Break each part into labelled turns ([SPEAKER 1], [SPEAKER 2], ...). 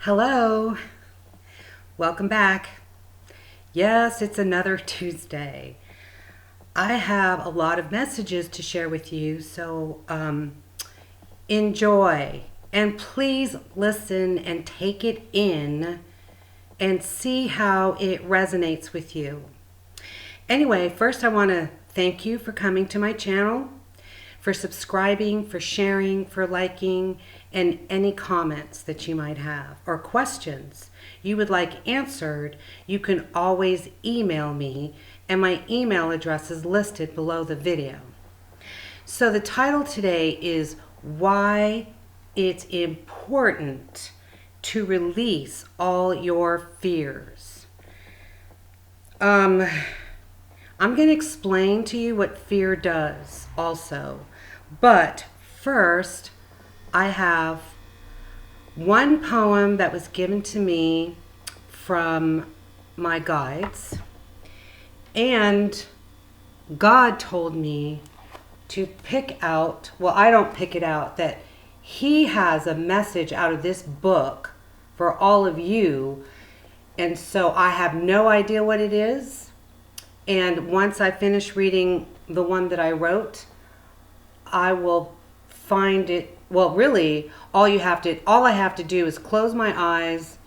[SPEAKER 1] Hello, welcome back. Yes, it's another Tuesday. I have a lot of messages to share with you, so enjoy and please listen and take it in and see how it resonates with you. Anyway, first I want to thank you for coming to my channel, for subscribing, for sharing, for liking, and any comments that you might have or questions you would like answered. You can always email me, and my email address is listed below the video. So the title today is Why It's Important to Release All Your Fears. I'm going to explain to you what fear does also. But first, I have one poem that was given to me from my guides. And God told me to pick out, well, I don't pick it out, that He has a message out of this book for all of you. And so I have no idea what it is. And once I finish reading the one that I wrote, I will find it. Well, really, all I have to do is close my eyes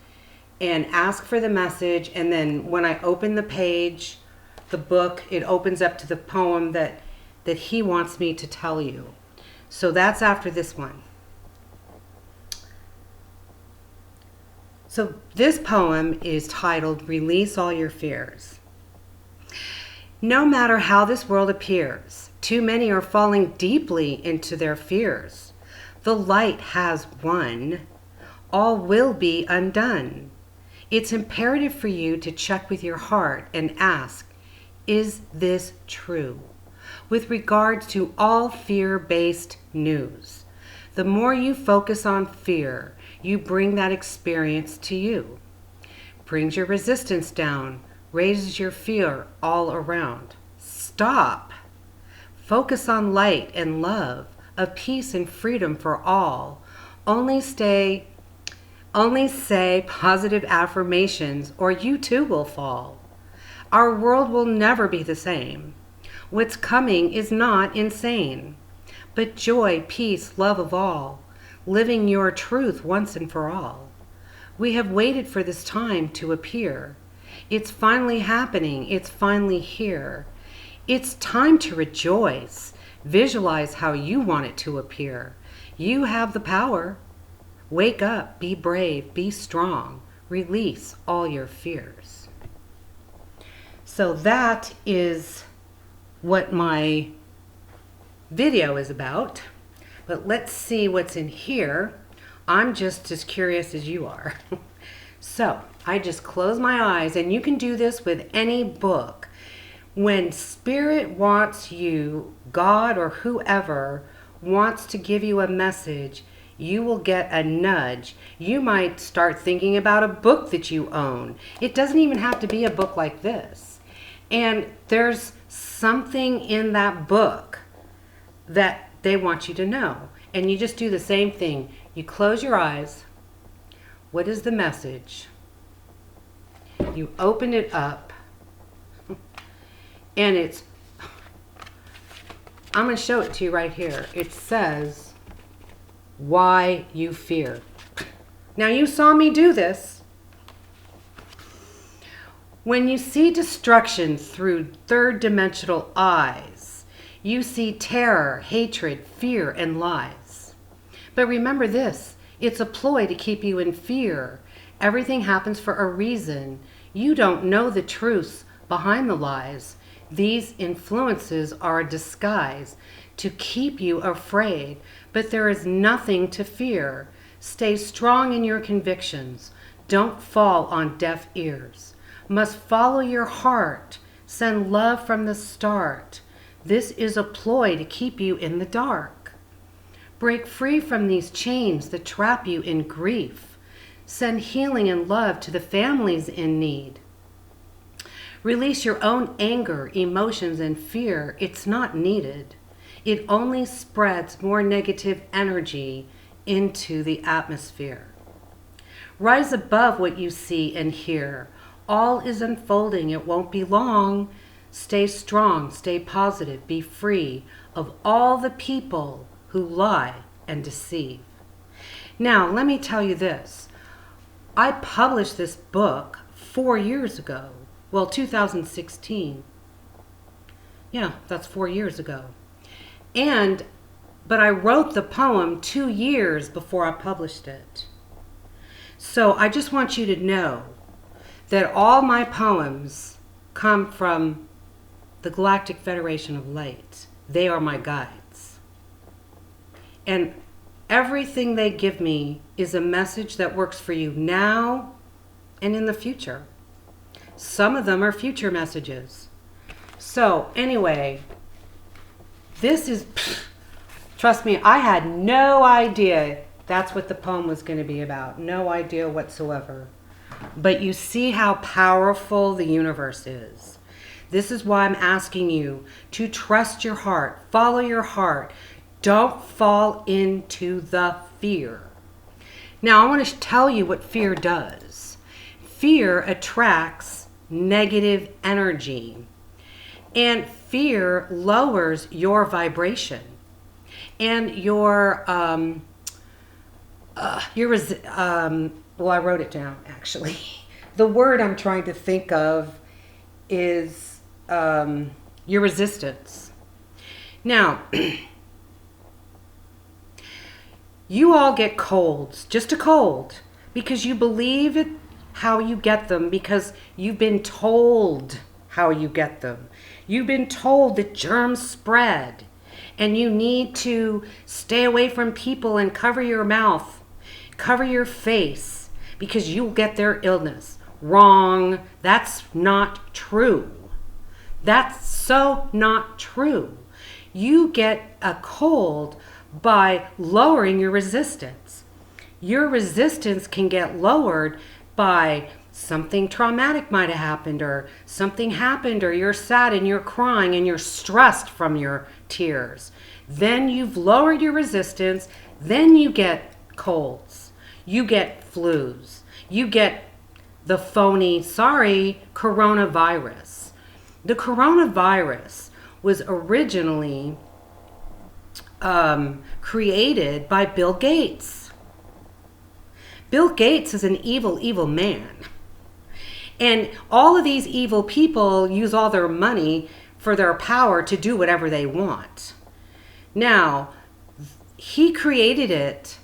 [SPEAKER 1] and ask for the message. And then when I open the page, the book, it opens up to the poem that He wants me to tell you. So that's after this one. So this poem is titled Release All Your Fears. No matter how this world appears, too many are falling deeply into their fears. The light has won. All will be undone. It's imperative for you to check with your heart and ask, is this true? With regards to all fear-based news, the more you focus on fear, you bring that experience to you. Brings your resistance down, raises your fear all around. Stop. Focus on light and love, of peace and freedom for all. Only say positive affirmations or you too will fall. Our world will never be the same. What's coming is not insane, but joy, peace, love of all, living your truth once and for all. We have waited for this time to appear. It's finally happening. It's finally here. It's time to rejoice. Visualize how you want it to appear. You have the power. Wake up, be brave, be strong. Release all your fears. So that is what my video is about. But let's see what's in here. I'm just as curious as you are. So I just close my eyes, and you can do this with any book. When Spirit wants you, God or whoever wants to give you a message, you will get a nudge. You might start thinking about a book that you own. It doesn't even have to be a book like this. And there's something in that book that they want you to know. And you just do the same thing. You close your eyes. What is the message? You open it up. And I'm going to show it to you right here. It says, why you fear. Now you saw me do this. When you see destruction through third-dimensional eyes, you see terror, hatred, fear, and lies. But remember this, it's a ploy to keep you in fear. Everything happens for a reason. You don't know the truths behind the lies. These influences are a disguise to keep you afraid, but there is nothing to fear. Stay strong in your convictions. Don't fall on deaf ears. Must follow your heart. Send love from the start. This is a ploy to keep you in the dark. Break free from these chains that trap you in grief. Send healing and love to the families in need. Release your own anger, emotions, and fear. It's not needed. It only spreads more negative energy into the atmosphere. Rise above what you see and hear. All is unfolding. It won't be long. Stay strong, stay positive, be free of all the people who lie and deceive. Now, let me tell you this. I published this book 4 years ago. Well, 2016. Yeah, that's 4 years ago. But I wrote the poem 2 years before I published it. So I just want you to know that all my poems come from the Galactic Federation of Light. They are my guides. And everything they give me is a message that works for you now and in the future. Some of them are future messages. So anyway, this is, trust me, I had no idea that's what the poem was going to be about. No idea whatsoever. But you see how powerful the universe is. This is why I'm asking you to trust your heart, follow your heart. Don't fall into the fear. Now, I want to tell you what fear does. Fear attracts negative energy, and fear lowers your vibration and your well, I wrote it down actually. The word I'm trying to think of is your resistance. Now, you all get colds, just a cold, because you believe it how you get them, because you've been told how you get them. You've been told that germs spread and you need to stay away from people and cover your mouth, cover your face, because you'll get their illness. Wrong. That's not true. That's so not true. You get a cold by lowering your resistance. Your resistance can get lowered by something traumatic might have happened, or something happened, or you're sad and you're crying and you're stressed from your tears. Then you've lowered your resistance. Then you get colds. You get flus. You get the phony, coronavirus. The coronavirus was originally created by Bill Gates. Bill Gates is an evil, evil man. And all of these evil people use all their money for their power to do whatever they want. Now, he created it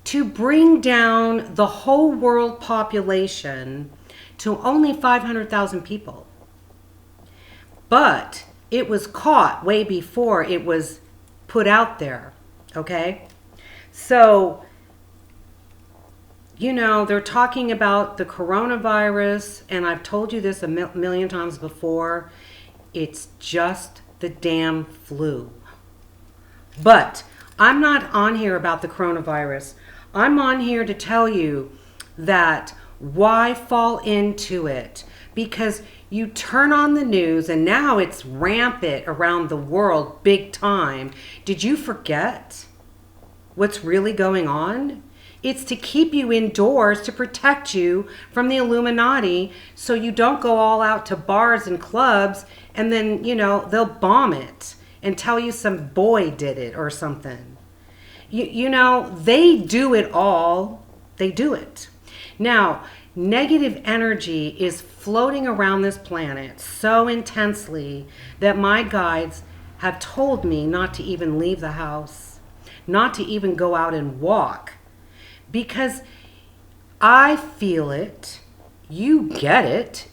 [SPEAKER 1] to bring down the whole world population to only 500,000 people. But it was caught way before it was put out there, okay? So, you know, they're talking about the coronavirus, and I've told you this a million times before. It's just the damn flu. But I'm not on here about the coronavirus. I'm on here to tell you that why fall into it? Because you turn on the news and now it's rampant around the world big time. Did you forget what's really going on? It's to keep you indoors, to protect you from the Illuminati, so you don't go all out to bars and clubs and then, you know, they'll bomb it and tell you some boy did it or something. You know, they do it all. They do it. Now, negative energy is floating around this planet so intensely that my guides have told me not to even leave the house, not to even go out and walk, because I feel it. You get it.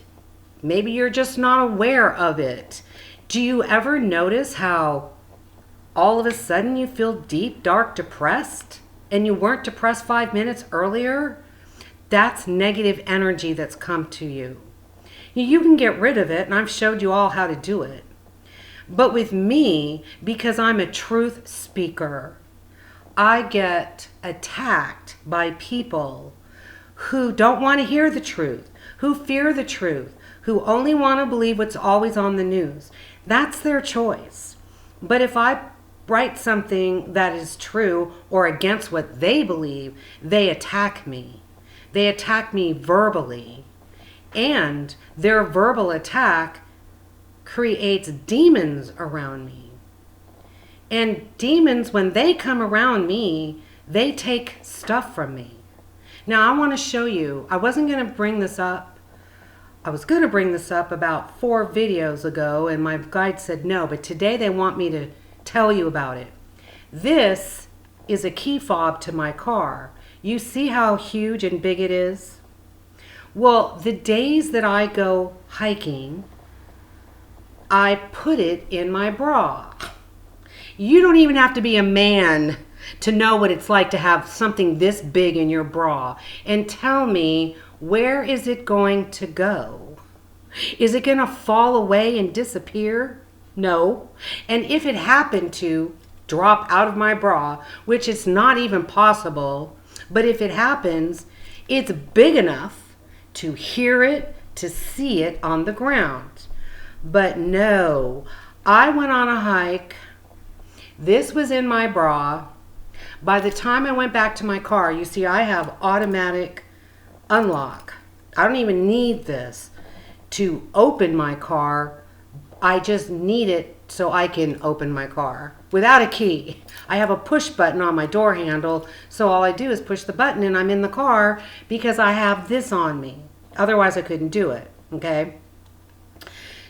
[SPEAKER 1] Maybe you're just not aware of it. Do you ever notice how all of a sudden you feel deep, dark, depressed, and you weren't depressed 5 minutes earlier? That's negative energy that's come to you. You can get rid of it, and I've showed you all how to do it. But with me, because I'm a truth speaker, I get attacked by people who don't want to hear the truth, who fear the truth, who only want to believe what's always on the news. That's their choice. But if I write something that is true or against what they believe, they attack me. They attack me verbally. And their verbal attack creates demons around me. And demons, when they come around me, they take stuff from me. Now, I want to show you, I wasn't going to bring this up. I was going to bring this up about 4 videos ago, and my guide said no, but today they want me to tell you about it. This is a key fob to my car. You see how huge and big it is? Well, the days that I go hiking, I put it in my bra. You don't even have to be a man to know what it's like to have something this big in your bra. And tell me, where is it going to go? Is it going to fall away and disappear? No. And if it happened to drop out of my bra, which is not even possible, but if it happens, it's big enough to hear it, to see it on the ground. But no, I went on a hike. This was in my bra. By the time I went back to my car, you see I have automatic unlock. I don't even need this to open my car. I just need it so I can open my car without a key. I have a push button on my door handle, so all I do is push the button and I'm in the car because I have this on me. Otherwise I couldn't do it, okay?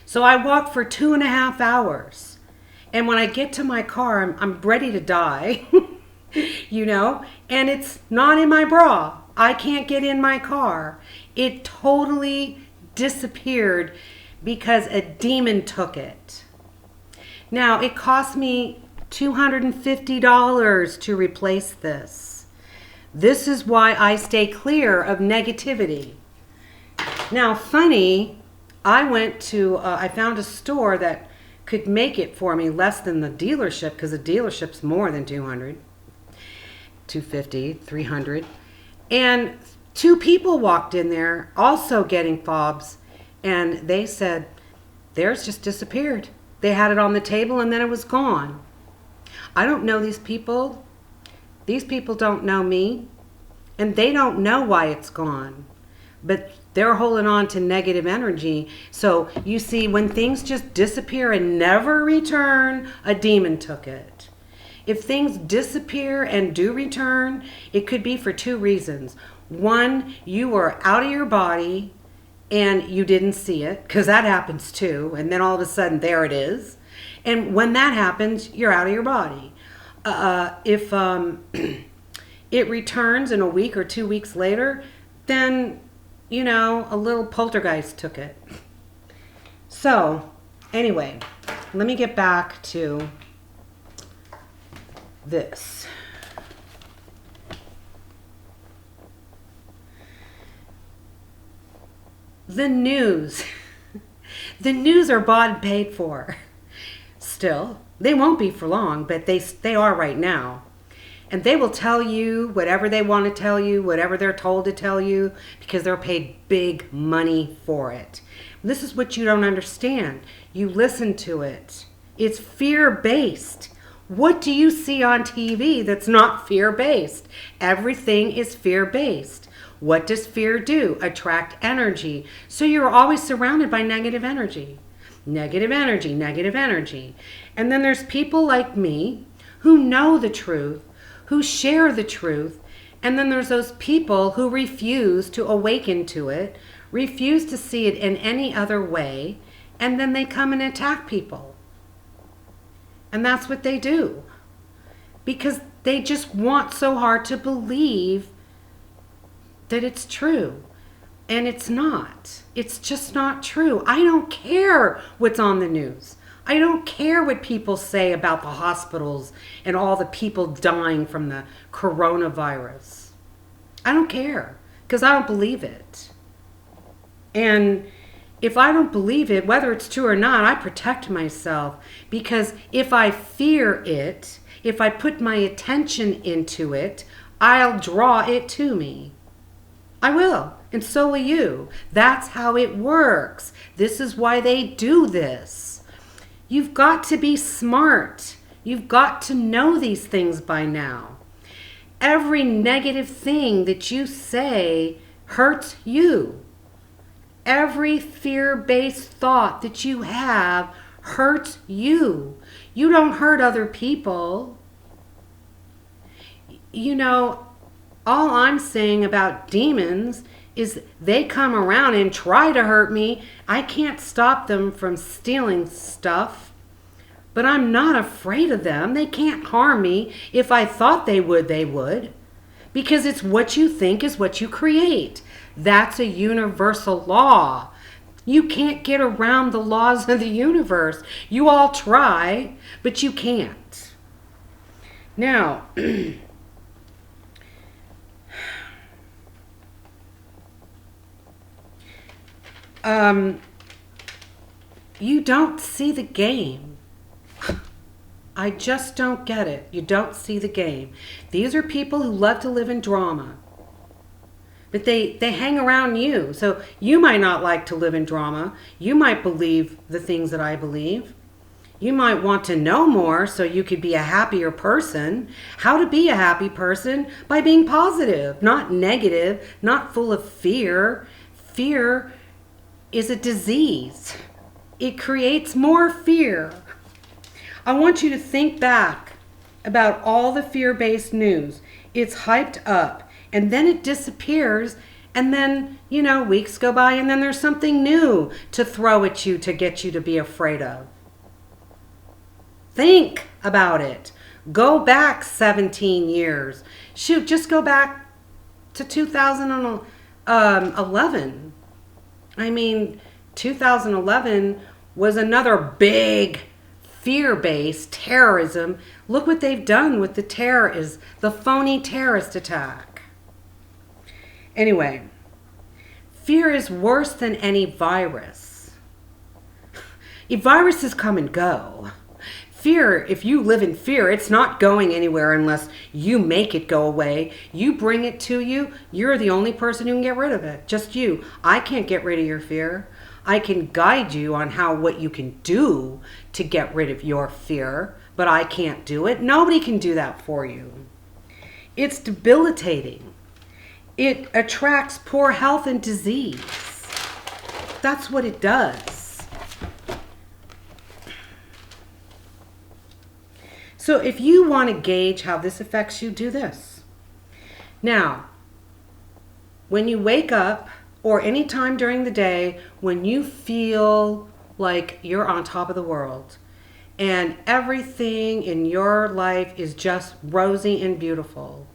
[SPEAKER 1] So I walked for 2.5 hours. And when I get to my car, I'm ready to die, you know? And it's not in my bra. I can't get in my car. It totally disappeared because a demon took it. Now, it cost me $250 to replace this. This is why I stay clear of negativity. Now, funny, I found a store that could make it for me less than the dealership, because the dealership's more than 200, 250, 300. And 2 people walked in there also getting fobs, and they said theirs just disappeared. They had it on the table and then it was gone. I don't know these people. These people don't know me, and they don't know why it's gone. But they're holding on to negative energy. So you see, when things just disappear and never return, a demon took it. If things disappear and do return, it could be for 2 reasons. One, you were out of your body and you didn't see it, because that happens too. And then all of a sudden, there it is. And when that happens, you're out of your body. If it returns in a week or 2 weeks later, then, you know, a little poltergeist took it. So, anyway, let me get back to this. The news. The news are bought and paid for. Still, they won't be for long, but they are right now. And they will tell you whatever they want to tell you, whatever they're told to tell you, because they're paid big money for it. This is what you don't understand. You listen to it. It's fear-based. What do you see on TV that's not fear-based? Everything is fear-based. What does fear do? Attract energy. So you're always surrounded by negative energy. Negative energy, negative energy. And then there's people like me who know the truth, who share the truth, and then there's those people who refuse to awaken to it, refuse to see it in any other way, and then they come and attack people. And that's what they do, because they just want so hard to believe that it's true. And it's not. It's just not true. I don't care what's on the news. I don't care what people say about the hospitals and all the people dying from the coronavirus. I don't care, because I don't believe it. And if I don't believe it, whether it's true or not, I protect myself, because if I fear it, if I put my attention into it, I'll draw it to me. I will, and so will you. That's how it works. This is why they do this. You've got to be smart. You've got to know these things by now. Every negative thing that you say hurts you. Every fear-based thought that you have hurts you. You don't hurt other people. You know, all I'm saying about demons is they come around and try to hurt me. I can't stop them from stealing stuff, but I'm not afraid of them. They can't harm me. If I thought they would, they would. Because it's what you think is what you create. That's a universal law. You can't get around the laws of the universe. You all try, but you can't. Now, you don't see the game. I just don't get it. You don't see the game. These are people who love to live in drama. But they hang around you. So you might not like to live in drama. You might believe the things that I believe. You might want to know more so you could be a happier person. How to be a happy person? By being positive, not negative, not full of fear. Fear is a disease. It creates more fear. I want you to think back about all the fear-based news. It's hyped up and then it disappears, and then, weeks go by and then there's something new to throw at you to get you to be afraid of. Think about it. Go back 17 years. Shoot, just go back to 2011. 2011 was another big fear-based terrorism. Look what they've done with the phony terrorist attack. Anyway, fear is worse than any virus. Viruses come and go. Fear, if you live in fear, it's not going anywhere unless you make it go away. You bring it to you, you're the only person who can get rid of it. Just you. I can't get rid of your fear. I can guide you on what you can do to get rid of your fear, but I can't do it. Nobody can do that for you. It's debilitating. It attracts poor health and disease. That's what it does. So if you want to gauge how this affects you, do this. Now, when you wake up, or any time during the day when you feel like you're on top of the world and everything in your life is just rosy and beautiful,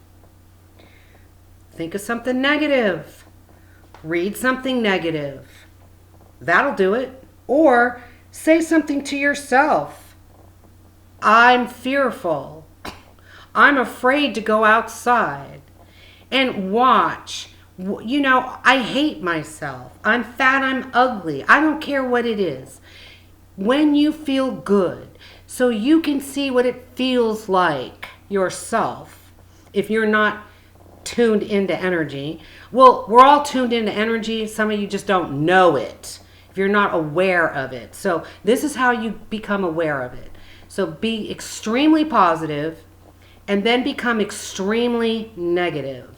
[SPEAKER 1] think of something negative. Read something negative. That'll do it. Or say something to yourself. I'm fearful. I'm afraid to go outside. And watch. I hate myself. I'm fat, I'm ugly. I don't care what it is. When you feel good, so you can see what it feels like yourself, if you're not tuned into energy. Well, we're all tuned into energy. Some of you just don't know it, if you're not aware of it. So this is how you become aware of it. So be extremely positive and then become extremely negative.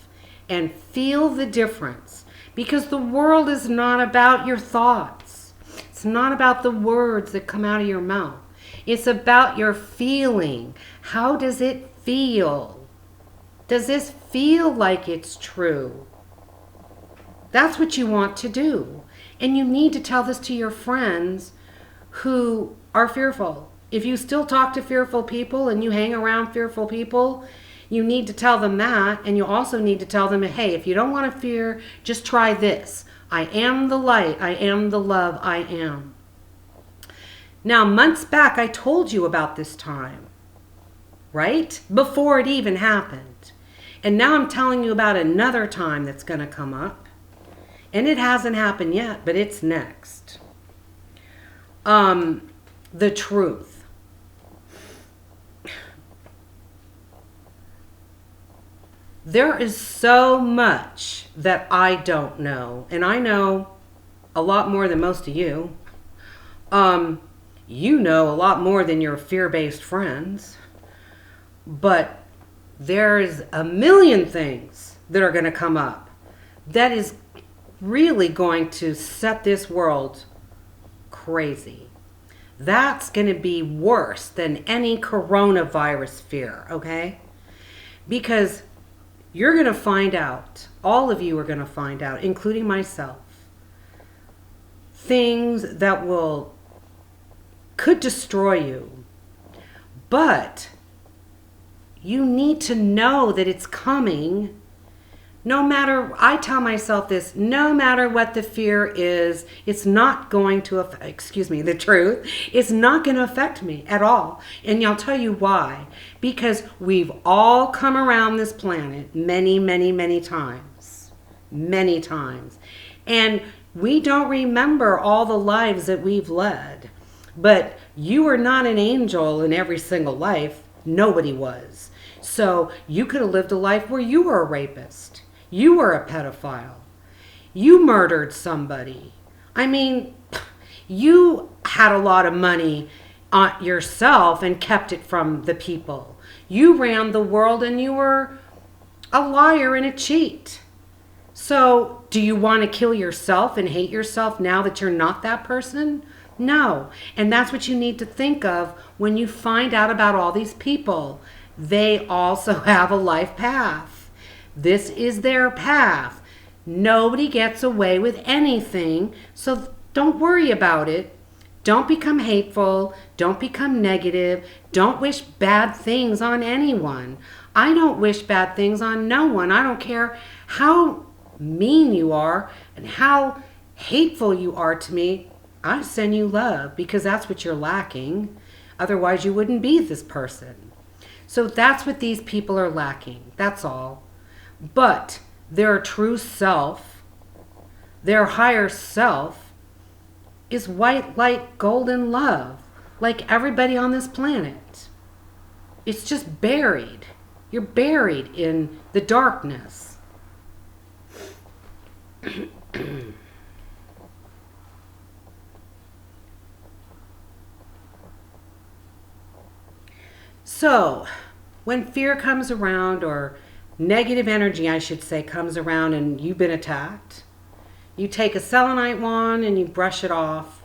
[SPEAKER 1] And feel the difference, because the world is not about your thoughts. It's not about the words that come out of your mouth. It's about your feeling. How does it feel? Does this feel like it's true? That's what you want to do. And you need to tell this to your friends who are fearful. If you still talk to fearful people and you hang around fearful people, you need to tell them that, and you also need to tell them, hey, if you don't want to fear, just try this. I am the light. I am the love. I am. Now, months back, I told you about this time, right? Before it even happened. And now I'm telling you about another time that's going to come up. And it hasn't happened yet, but it's next. The truth. There is so much that I don't know, and I know a lot more than most of you. You know a lot more than your fear-based friends, but there's a million things that are going to come up that is really going to set this world crazy. That's going to be worse than any coronavirus fear, okay? Because you're going to find out, all of you are going to find out, including myself, things that could destroy you. But you need to know that it's coming. No matter, I tell myself this, no matter what the fear is, it's not going to, the truth, it's not going to affect me at all. And I'll tell you why. Because we've all come around this planet many, many, many times. Many times. And we don't remember all the lives that we've led. But you are not an angel in every single life. Nobody was. So you could have lived a life where you were a rapist. You were a pedophile. You murdered somebody. I mean, you had a lot of money yourself and kept it from the people. You ran the world and you were a liar and a cheat. So do you want to kill yourself and hate yourself now that you're not that person? No. And that's what you need to think of when you find out about all these people. They also have a life path. This is their path. Nobody gets away with anything, so don't worry about it. Don't become hateful. Don't become negative. Don't wish bad things on anyone. I don't wish bad things on no one. I don't care how mean you are and how hateful you are to me. I send you love because that's what you're lacking. Otherwise, you wouldn't be this person. So that's what these people are lacking. That's all. But their true self, their higher self, is white light, golden love, like everybody on this planet. It's just buried. You're buried in the darkness. So, when fear comes around, or negative energy, I should say, comes around and you've been attacked, you take a selenite wand and you brush it off.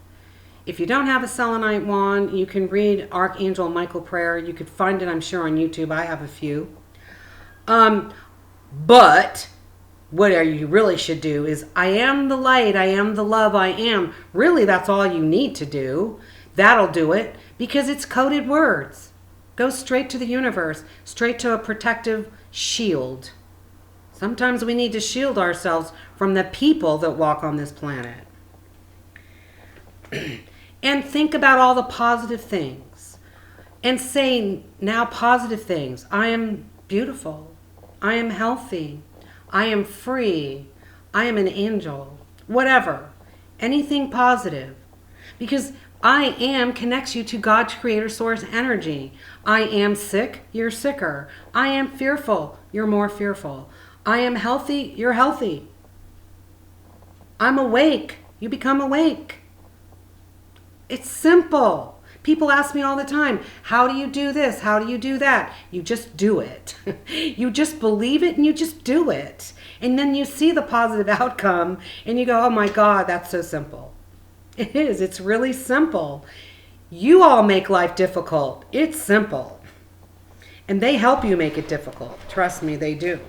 [SPEAKER 1] If you don't have a selenite wand, you can read Archangel Michael prayer. You could find it, I'm sure, on YouTube. I have a few. But what you really should do is, I am the light, I am the love, I am. Really, that's all you need to do. That'll do it, because it's coded words. Go straight to the universe, straight to a protective shield. Sometimes we need to shield ourselves from the people that walk on this planet. And think about all the positive things. And say now positive things. I am beautiful. I am healthy. I am free. I am an angel. Whatever. Anything positive. Because I am connects you to God's creator source energy. I am sick, you're sicker. I am fearful, you're more fearful. I am healthy, you're healthy. I'm awake, you become awake. It's simple. People ask me all the time, how do you do this? How do you do that? You just do it. You just believe it and you just do it. And then you see the positive outcome and you go, oh my God, that's so simple. It is. It's really simple. You all make life difficult. It's simple. And they help you make it difficult. Trust me, they do.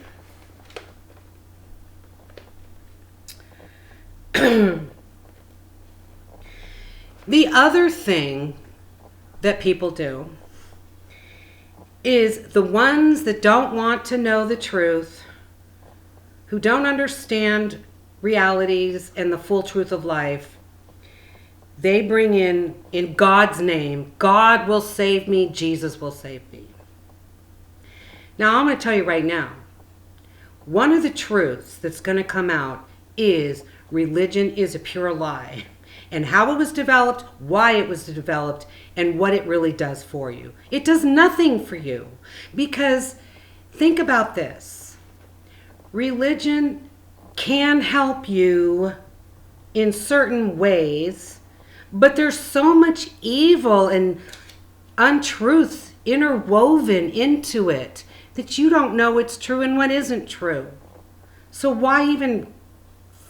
[SPEAKER 1] The other thing that people do is the ones that don't want to know the truth, who don't understand realities and the full truth of life, they bring in God's name, God will save me, Jesus will save me. Now, I'm going to tell you right now, one of the truths that's going to come out is religion is a pure lie. And how it was developed, why it was developed, and what it really does for you. It does nothing for you. Because think about this. Religion can help you in certain ways, but there's so much evil and untruths interwoven into it that you don't know what's true and what isn't true. So why even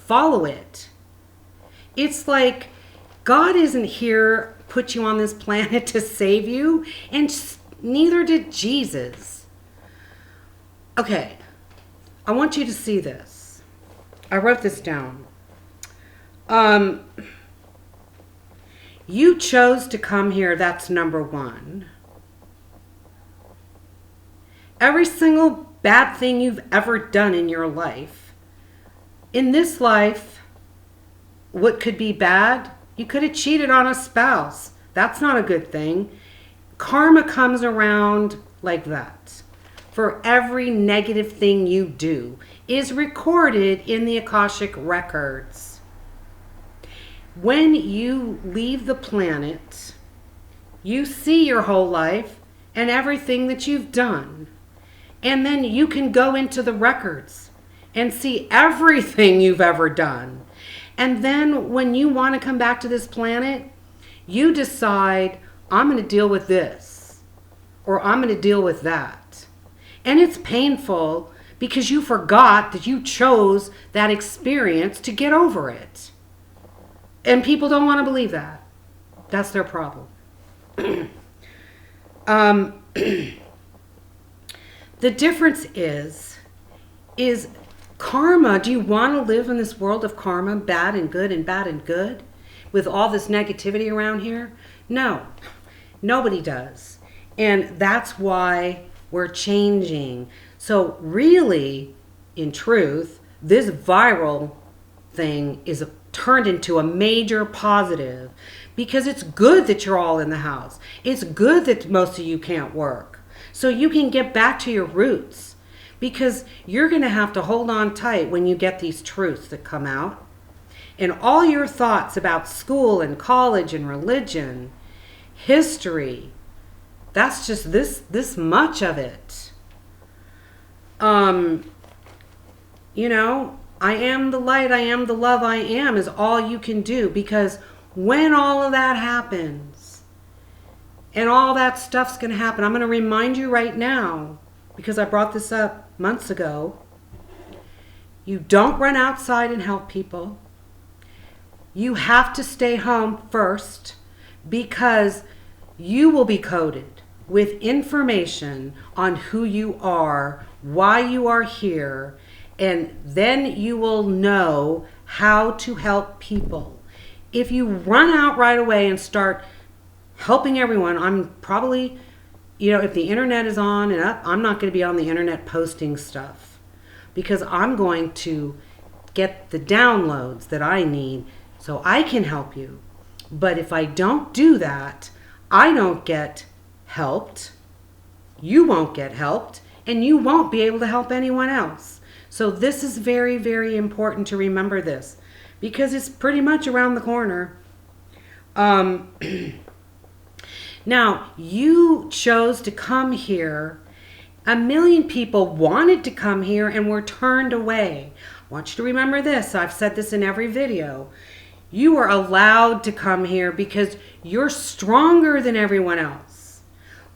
[SPEAKER 1] follow it. It's like God isn't here, put you on this planet to save you, and neither did Jesus. Okay, I want you to see this. I wrote this down. You chose to come here, that's number one. Every single bad thing you've ever done in your life, in this life, what could be bad? You could have cheated on a spouse. That's not a good thing. Karma comes around like that. For every negative thing you do is recorded in the Akashic records. When you leave the planet, you see your whole life and everything that you've done. And then you can go into the records and see everything you've ever done. And then when you want to come back to this planet, you decide, I'm going to deal with this, or I'm going to deal with that. And it's painful because you forgot that you chose that experience to get over it. And people don't want to believe that. That's their problem. The difference is karma. Do you want to live in this world of karma, bad and good and bad and good, with all this negativity around here? No, nobody does. And that's why we're changing. So really, in truth, this viral thing is turned into a major positive, because it's good that you're all in the house. It's good that most of you can't work, so you can get back to your roots, because you're going to have to hold on tight when you get these truths that come out. And all your thoughts about school and college and religion, history, that's just this much of it. You know, I am the light, I am the love, I am is all you can do, because when all of that happens and all that stuff's going to happen, I'm going to remind you right now, because I brought this up months ago. You don't run outside and help people. You have to stay home first, because you will be coded with information on who you are, why you are here, and then you will know how to help people. If you run out right away and start helping everyone, I'm probably, if the internet is on and up, I'm not going to be on the internet posting stuff, because I'm going to get the downloads that I need so I can help you. But if I don't do that, I don't get helped, you won't get helped, and you won't be able to help anyone else. So this is very, very important to remember this, because it's pretty much around the corner. Now, you chose to come here. 1 million people wanted to come here and were turned away. I want you to remember this. I've said this in every video. You are allowed to come here because you're stronger than everyone else.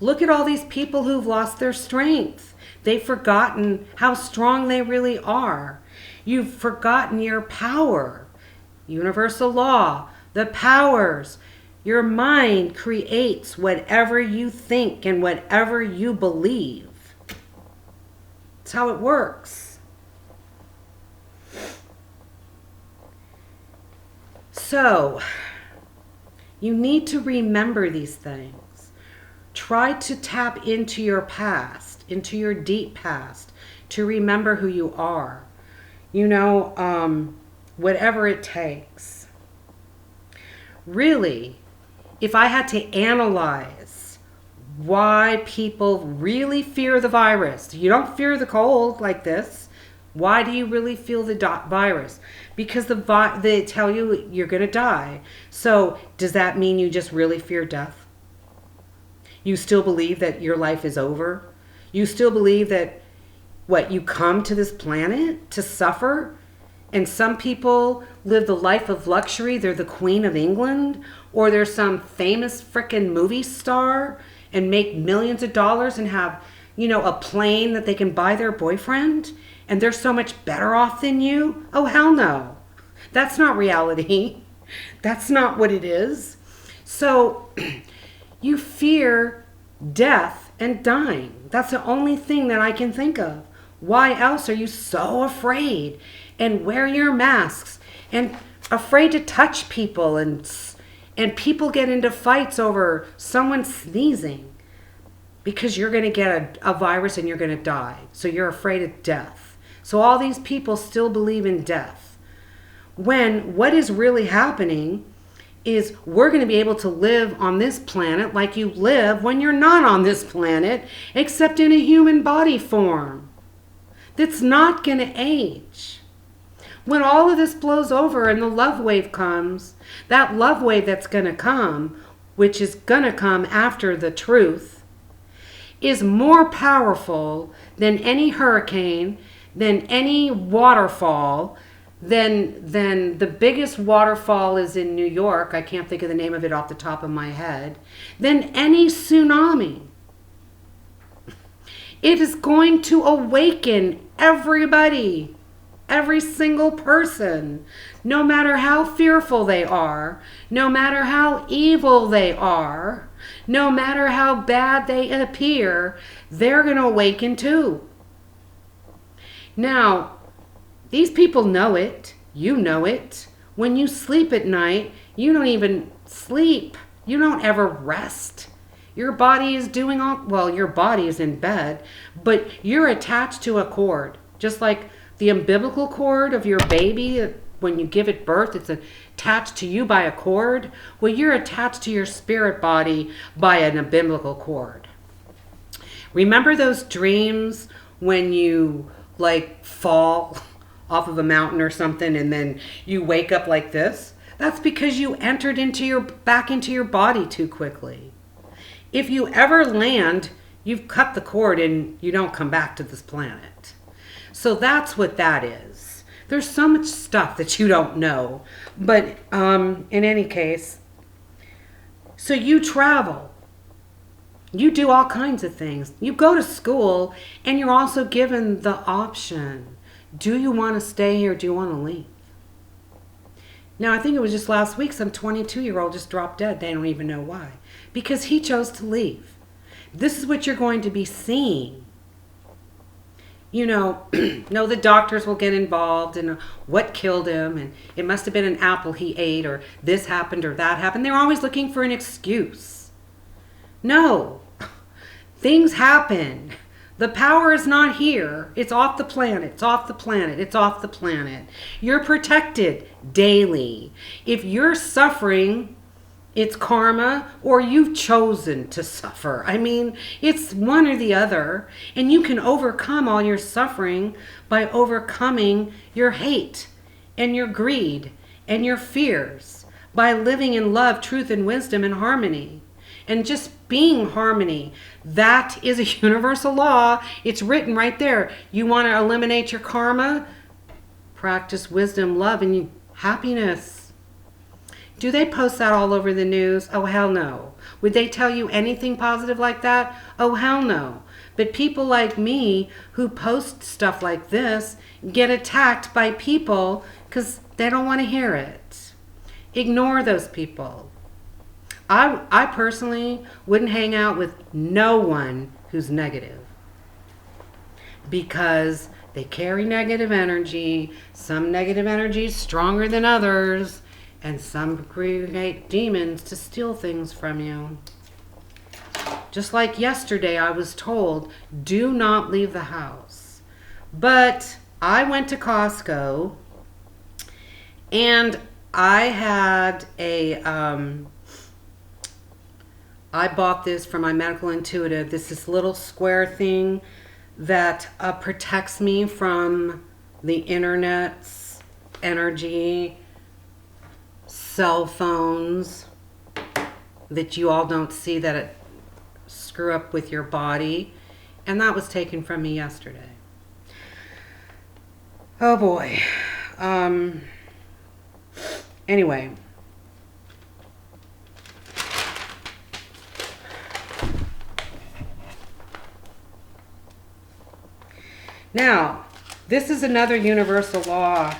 [SPEAKER 1] Look at all these people who've lost their strength. They've forgotten how strong they really are. You've forgotten your power. Universal law, the powers. Your mind creates whatever you think and whatever you believe. That's how it works. So, you need to remember these things. Try to tap into your past, into your deep past, to remember who you are. Whatever it takes. Really, if I had to analyze why people really fear the virus, you don't fear the cold like this. Why do you really feel the virus? Because they tell you you're going to die. So does that mean you just really fear death? You still believe that your life is over? You still believe that, you come to this planet to suffer? And some people live the life of luxury. They're the Queen of England, or they're some famous frickin' movie star and make millions of dollars and have, a plane that they can buy their boyfriend, and they're so much better off than you. Oh, hell no. That's not reality. That's not what it is. So you fear death and dying. That's the only thing that I can think of. Why else are you so afraid and wear your masks and afraid to touch people and people get into fights over someone sneezing because you're going to get a virus and you're going to die. So you're afraid of death. So all these people still believe in death. When what is really happening is we're going to be able to live on this planet like you live when you're not on this planet, except in a human body form that's not going to age. When all of this blows over and the love wave comes, that love wave that's going to come, which is going to come after the truth, is more powerful than any hurricane, than any waterfall, then the biggest waterfall is in New York. I can't think of the name of it off the top of my head. Then any tsunami. It is going to awaken everybody, every single person, no matter how fearful they are, no matter how evil they are, no matter how bad they appear, they're going to awaken too. Now, these people know it. You know it. When you sleep at night, you don't even sleep. You don't ever rest. Your body is doing your body is in bed, but you're attached to a cord. Just like the umbilical cord of your baby, when you give it birth, it's attached to you by a cord. Well, you're attached to your spirit body by an umbilical cord. Remember those dreams when you fall off of a mountain or something and then you wake up like this? That's because you entered back into your body too quickly. If you ever land, you've cut the cord and you don't come back to this planet. So that's what that is. There's so much stuff that you don't know. But in any case, so you travel. You do all kinds of things. You go to school and you're also given the option. Do you want to stay here or do you want to leave? Now, I think it was just last week, some 22-year-old just dropped dead. They don't even know why. Because he chose to leave. This is what you're going to be seeing. No, the doctors will get involved and what killed him, and it must have been an apple he ate, or this happened or that happened. They're always looking for an excuse. No, things happen. The power is not here. It's off the planet. It's off the planet. It's off the planet. You're protected daily. If you're suffering, it's karma, or you've chosen to suffer. I mean, it's one or the other. And you can overcome all your suffering by overcoming your hate and your greed and your fears by living in love, truth, and wisdom and harmony. And just being harmony. That is a universal law. It's written right there. You want to eliminate your karma? Practice wisdom, love, and happiness. Do they post that all over the news? Oh, hell no. Would they tell you anything positive like that? Oh, hell no. But people like me who post stuff like this get attacked by people because they don't want to hear it. Ignore those people. I personally wouldn't hang out with no one who's negative because they carry negative energy. Some negative energy is stronger than others, and some create demons to steal things from you. Just like yesterday, I was told, do not leave the house. But I went to Costco and I had I bought this for my medical intuitive. This is little square thing that protects me from the internet's energy, cell phones that you all don't see that it screw up with your body. And that was taken from me yesterday. Oh boy. Anyway. Now, this is another universal law.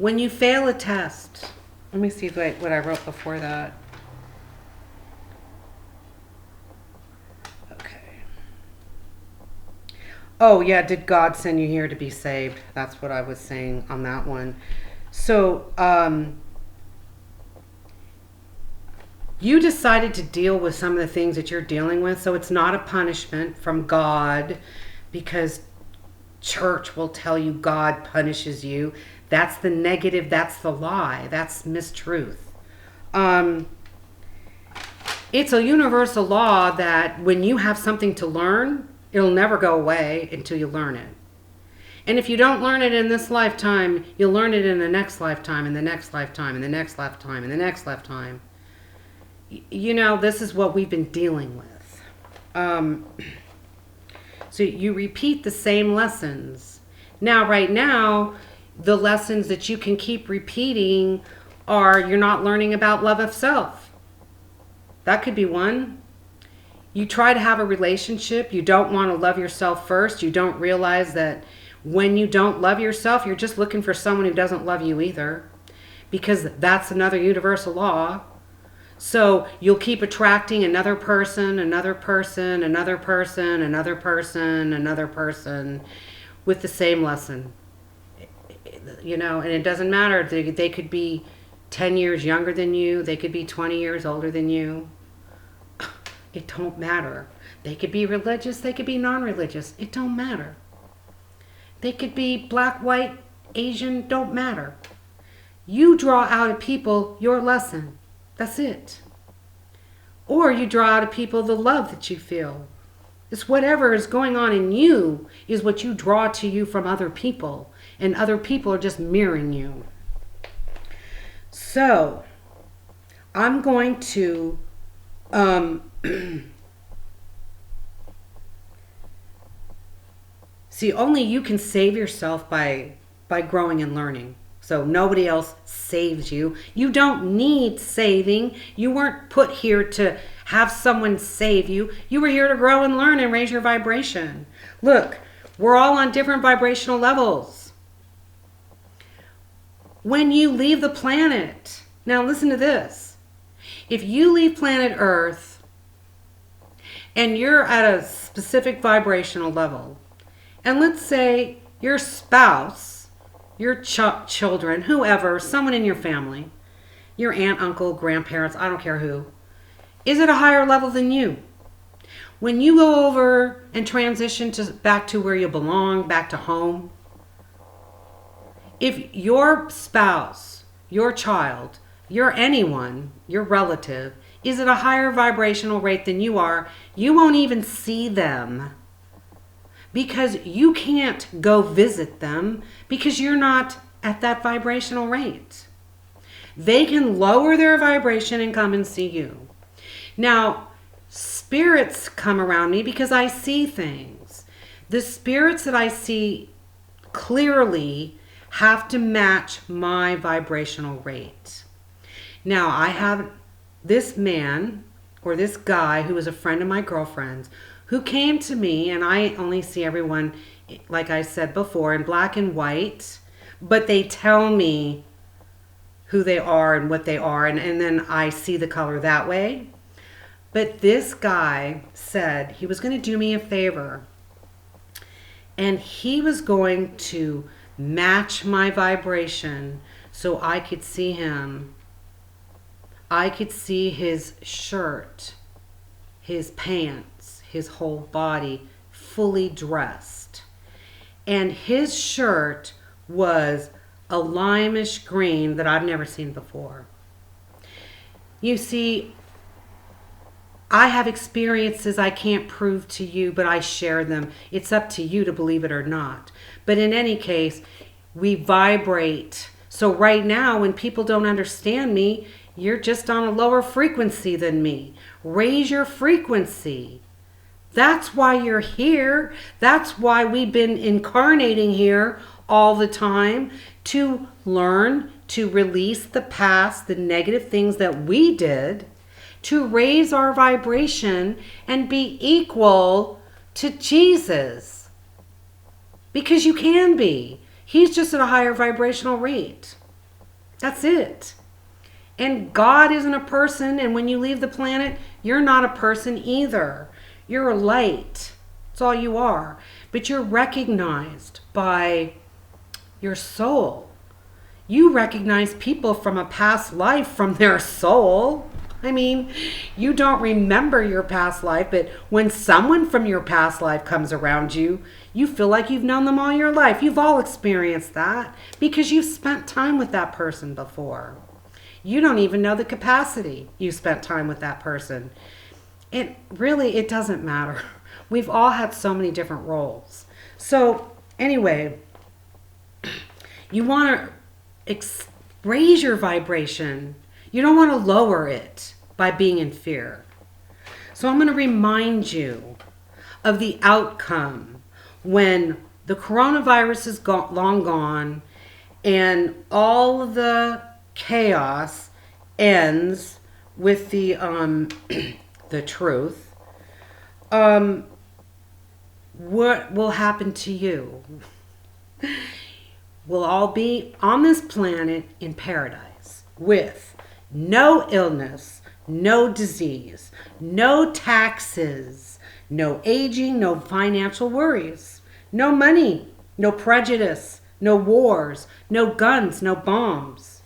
[SPEAKER 1] When you fail a test, let me see what I wrote before that. Okay. Oh, yeah, did God send you here to be saved? That's what I was saying on that one. So, you decided to deal with some of the things that you're dealing with, so it's not a punishment from God, because church will tell you God punishes you. That's the negative, that's the lie, that's mistruth. It's a universal law that when you have something to learn, it'll never go away until you learn it. And if you don't learn it in this lifetime, you'll learn it in the next lifetime, and the next lifetime, and the next lifetime, and the next lifetime. You know, this is what we've been dealing with. So you repeat the same lessons. Now, right now, the lessons that you can keep repeating are you're not learning about love of self. That could be one. You try to have a relationship. You don't want to love yourself first. You don't realize that when you don't love yourself, you're just looking for someone who doesn't love you either. Because that's another universal law. So you'll keep attracting another person, another person, another person, another person, another person with the same lesson. You know, and it doesn't matter. They could be 10 years younger than you. They could be 20 years older than you. It don't matter. They could be religious. They could be non-religious. It don't matter. They could be black, white, Asian. Don't matter. You draw out of people your lesson. That's it. Or you draw out of people the love that you feel. It's whatever is going on in you is what you draw to you from other people. And other people are just mirroring you. So, I'm going to see, only you can save yourself by growing and learning. So nobody else saves you. You don't need saving. You weren't put here to have someone save you. You were here to grow and learn and raise your vibration. Look, we're all on different vibrational levels. When you leave the planet, now listen to this. If you leave planet Earth and you're at a specific vibrational level, and let's say your spouse, your children, whoever, someone in your family, your aunt, uncle, grandparents, I don't care who, is at a higher level than you. When you go over and transition back to where you belong, back to home, if your spouse, your child, your anyone, your relative, is at a higher vibrational rate than you are, you won't even see them. Because you can't go visit them because you're not at that vibrational rate. They can lower their vibration and come and see you. Now, spirits come around me because I see things. The spirits that I see clearly have to match my vibrational rate. Now, I have this man or this guy who is a friend of my girlfriend's who came to me, and I only see everyone, like I said before, in black and white, but they tell me who they are and what they are, and then I see the color that way. But this guy said he was going to do me a favor, and he was going to match my vibration so I could see him. I could see his shirt, his pants, his whole body fully dressed. And his shirt was a limeish green that I've never seen before. You see, I have experiences I can't prove to you, but I share them. It's up to you to believe it or not. But in any case, we vibrate. So right now, when people don't understand me, you're just on a lower frequency than me. Raise your frequency. That's why you're here. That's why we've been incarnating here all the time, to learn, to release the past, the negative things that we did, to raise our vibration and be equal to Jesus. Because you can be. He's just at a higher vibrational rate. That's it. And God isn't a person, and when you leave the planet, you're not a person either. You're a light. That's all you are. But you're recognized by your soul. You recognize people from a past life from their soul. I mean, you don't remember your past life, but when someone from your past life comes around you, you feel like you've known them all your life. You've all experienced that because you've spent time with that person before. You don't even know the capacity you spent time with that person. It doesn't matter. We've all had so many different roles. So anyway, you want to raise your vibration. You don't want to lower it by being in fear. So I'm going to remind you of the outcome when the coronavirus is long gone and all of the chaos ends with the the truth. What will happen to you? We'll all be on this planet in paradise with no illness, no disease, no taxes, no aging, no financial worries, no money, no prejudice, no wars, no guns, no bombs,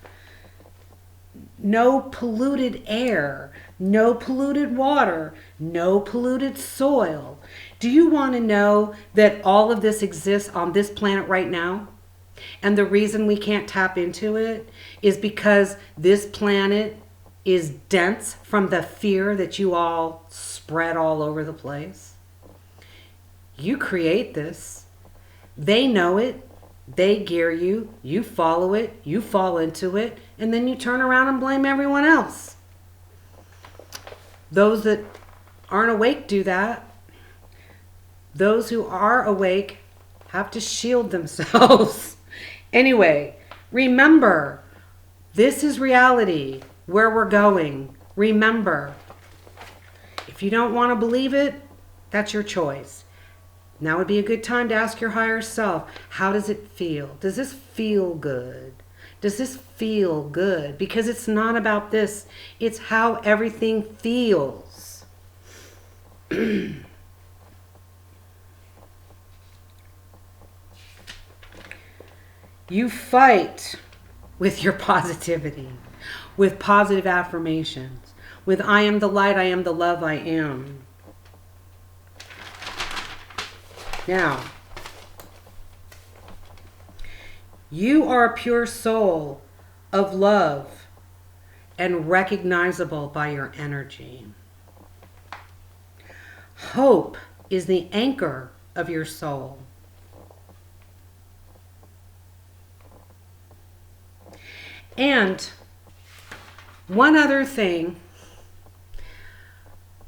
[SPEAKER 1] no polluted air, no polluted water, no polluted soil. Do you want to know that all of this exists on this planet right now? And the reason we can't tap into it is because this planet is dense from the fear that you all spread all over the place. You create this. They know it. They gear you. You follow it. You fall into it. And then you turn around and blame everyone else. Those that aren't awake do that. Those who are awake have to shield themselves. Anyway, remember, this is reality, where we're going. Remember, if you don't want to believe it, that's your choice. Now would be a good time to ask your higher self, how does it feel? Does this feel good? Does this feel good? Because it's not about this. It's how everything feels. You fight with your positivity, with positive affirmations, with I am the light, I am the love, I am. Now, you are a pure soul of love and recognizable by your energy. Hope is the anchor of your soul. And one other thing,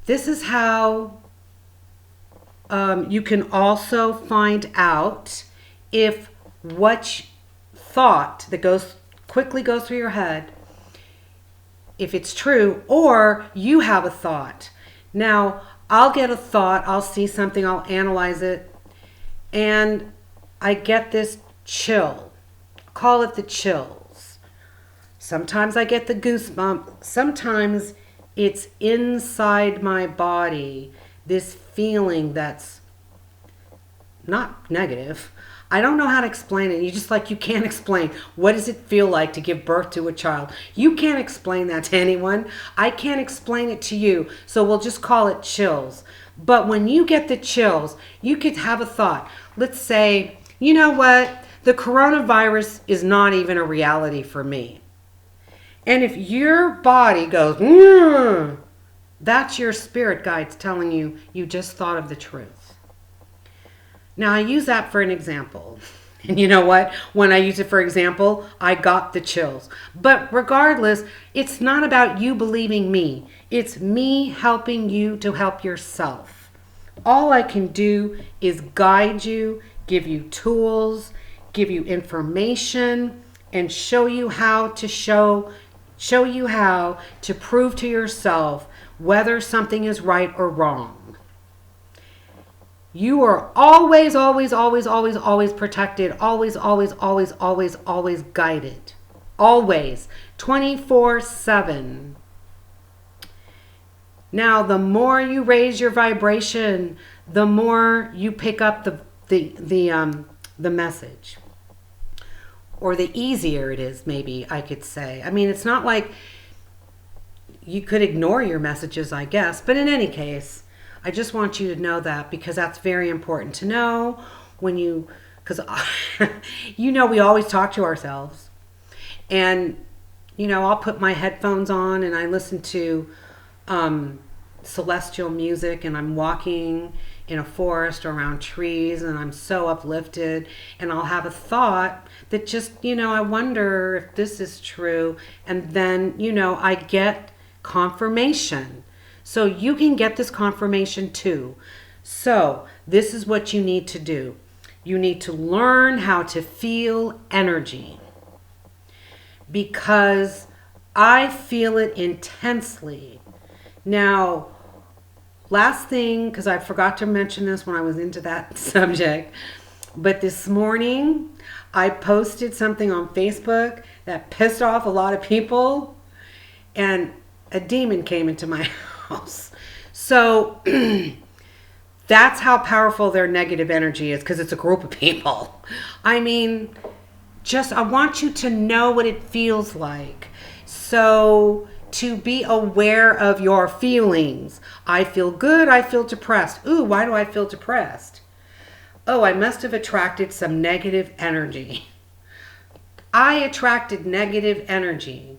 [SPEAKER 1] this is how you can also find out if what thought that quickly goes through your head, if it's true, or you have a thought. Now, I'll get a thought, I'll see something, I'll analyze it, and I get this chill. Call it the chills. Sometimes I get the goosebump. Sometimes it's inside my body, this feeling that's not negative. I don't know how to explain it. You can't explain. What does it feel like to give birth to a child? You can't explain that to anyone. I can't explain it to you. So we'll just call it chills. But when you get the chills, you could have a thought. Let's say, you know what? The coronavirus is not even a reality for me. And if your body goes, that's your spirit guides telling you you just thought of the truth. Now, I use that for an example. And you know what? When I use it for example, I got the chills. But regardless, it's not about you believing me. It's me helping you to help yourself. All I can do is guide you, give you tools, give you information, and show you how to prove to yourself whether something is right or wrong. You are always, always, always, always, always protected, always, always, always, always, always guided. always, 24/7. Now, the more you raise your vibration, the more you pick up the message, or the easier it is, maybe I could say. I mean, it's not like you could ignore your messages, I guess. But in any case, I just want you to know that, because that's very important to know when you, because you know, we always talk to ourselves. And, you know, I'll put my headphones on and I listen to celestial music, and I'm walking in a forest or around trees, and I'm so uplifted, and I'll have a thought that just, you know, I wonder if this is true. And then, you know, I get confirmation. So you can get this confirmation too. So this is what you need to do. You need to learn how to feel energy, because I feel it intensely. Now, last thing, because I forgot to mention this when I was into that subject, but this morning I posted something on Facebook that pissed off a lot of people, and a demon came into my house. So that's how powerful their negative energy is, because it's a group of people. I mean, just, I want you to know what it feels like. So to be aware of your feelings. I feel good, I feel depressed. Ooh, why do I feel depressed? Oh, I must have attracted some negative energy. I attracted negative energy.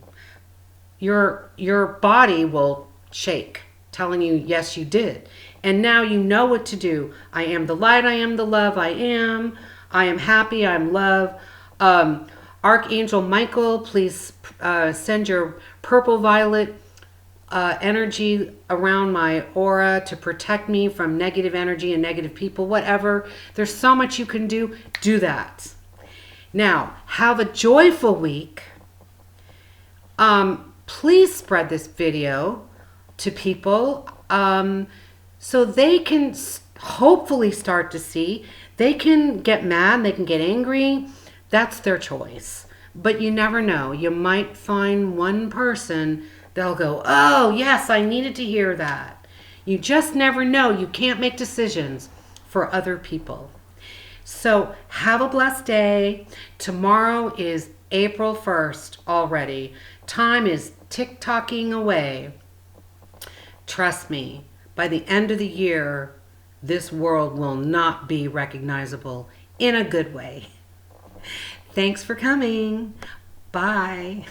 [SPEAKER 1] Your body will shake, telling you, yes, you did. And now you know what to do. I am the light, I am the love, I am happy, I'm love. Archangel Michael, please send your purple violet energy around my aura to protect me from negative energy and negative people, whatever. There's so much you can do. Do that. Now, have a joyful week. Please spread this video to people so they can hopefully start to see. They can get mad, they can get angry. That's their choice. But you never know. You might find one person that'll go, oh, yes, I needed to hear that. You just never know. You can't make decisions for other people. So have a blessed day. Tomorrow is April 1st already. Time is tick-tocking away. Trust me, by the end of the year, this world will not be recognizable in a good way. Thanks for coming. Bye.